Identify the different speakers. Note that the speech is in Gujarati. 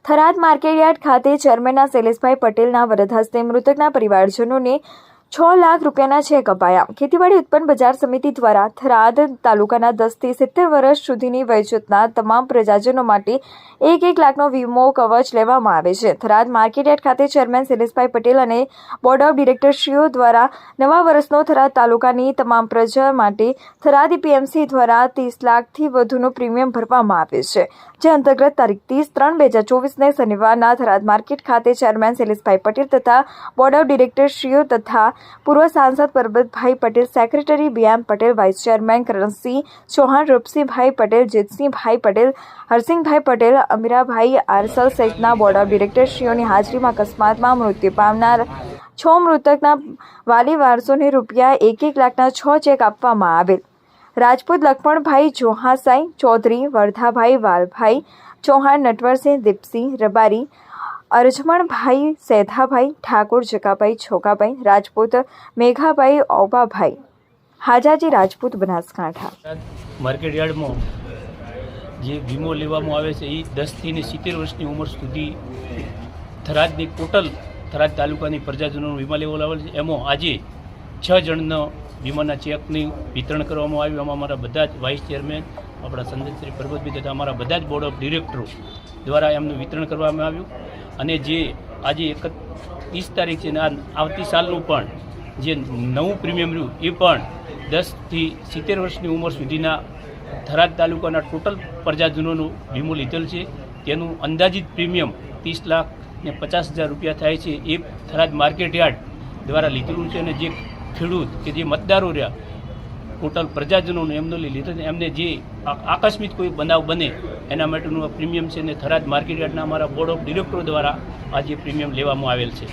Speaker 1: થરાદ માર્કેટયાર્ડ ખાતે ચેરમેનના શૈલેષભાઈ પટેલના વરદ હસ્તે મૃતકના પરિવારજનોને 6 લાખ રૂપિયાના ચેક અપાયા। ખેતીવાડી ઉત્પન્ન બજાર સમિતિ દ્વારા થરાદ તાલુકાના 10 થી 70 વર્ષ સુધીની વયજૂથના તમામ પ્રજાજનો માટે 1 લાખનો વીમો કવચ લેવામાં આવે છે। થરાદ માર્કેટયાર્ડ ખાતે ચેરમેન શૈલેષભાઈ પટેલ અને બોર્ડ ઓફ ડિરેક્ટરશ્રીઓ દ્વારા નવા વર્ષનો થરાદ તાલુકાની તમામ પ્રજા માટે થરાદ પીએમસી દ્વારા 30 લાખથી વધુનું પ્રીમિયમ ભરવામાં આવે છે, જે અંતર્ગત તારીખ 30/3/2024ને શનિવારના થરાદ માર્કેટ ખાતે ચેરમેન શૈલેષભાઈ પટેલ તથા બોર્ડ ઓફ ડિરેક્ટરશ્રીઓ તથા પૂર્વ સાંસદ Parbatbhai Patel, secretary BM Patel, vice chairman Karansinh Chauhan, Rupsinhbhai Patel, Jitsinhbhai Patel, Harsinhbhai Patel, Amirabhai Arsal સહિતના બોર્ડ ઓફ ડિરેક્ટરશ્રીઓની હાજરીમાં અકસ્માતમાં મૃત્યુ પામનાર 6 મૃતકના વાલી વારસોને રૂપિયા 1 લાખના 6 ચેક આપવામાં આવેલ। રાજપૂત લક્ષ્મણભાઈ જોહાસાઈ ચૌધરી, વર્ધાભાઈ વાલભાઈ ચૌહાણ, નટવરસિંહ દીપસિંહ રબારી, અરજમણભાઈ સેધાભાઈ ઠાકોર, જકાભાઈ છોકાભાઈ રાજપૂત, મેઘાભાઈ ઓબાભાઈ, હાજાજી રાજપૂત, બનાસકાંઠા।
Speaker 2: માર્કેટ યાર્ડમાં જે વીમો લેવામાં આવે છે એ 10 થી 70 વર્ષની ઉંમર સુધી થરાદની ટોટલ થરાદ તાલુકાની પ્રજાજનોનો વીમા લેવામાં આવેલ છે। એમાં આજે 6 જણનો વીમાના ચેકની વિતરણ કરવામાં આવ્યું। એમાં અમારા બધા જ વાઇસ ચેરમેન આપણા સંજયશ્રી પરબતભાઈ તથા અમારા બધા જ બોર્ડ ઓફ ડિરેક્ટરો દ્વારા એમનું વિતરણ કરવામાં આવ્યું। અને જે આજે 31 તારીખ છે ને આવતી સાલનું પણ જે નવું પ્રીમિયમ રહ્યું એ પણ 10 થી 70 વર્ષની ઉંમર સુધીના થરાદ તાલુકાના ટોટલ પ્રજાજનોનું વીમો લીધેલ છે। તેનું અંદાજિત પ્રીમિયમ 30,50,000 રૂપિયા થાય છે। એ થરાદ માર્કેટ યાર્ડ દ્વારા લીધેલું છે અને જે ખેડૂત કે જે મતદારો રહ્યા ટોટલ પ્રજાજનોને એમને લીધે એમને જે આકસ્મિક કોઈ બનાવ બને એના માટેનું પ્રીમિયમ છે ને થરાદ માર્કેટ યાર્ડના અમારા બોર્ડ ઓફ ડિરેક્ટરો દ્વારા આજે પ્રીમિયમ લેવામાં આવેલ છે।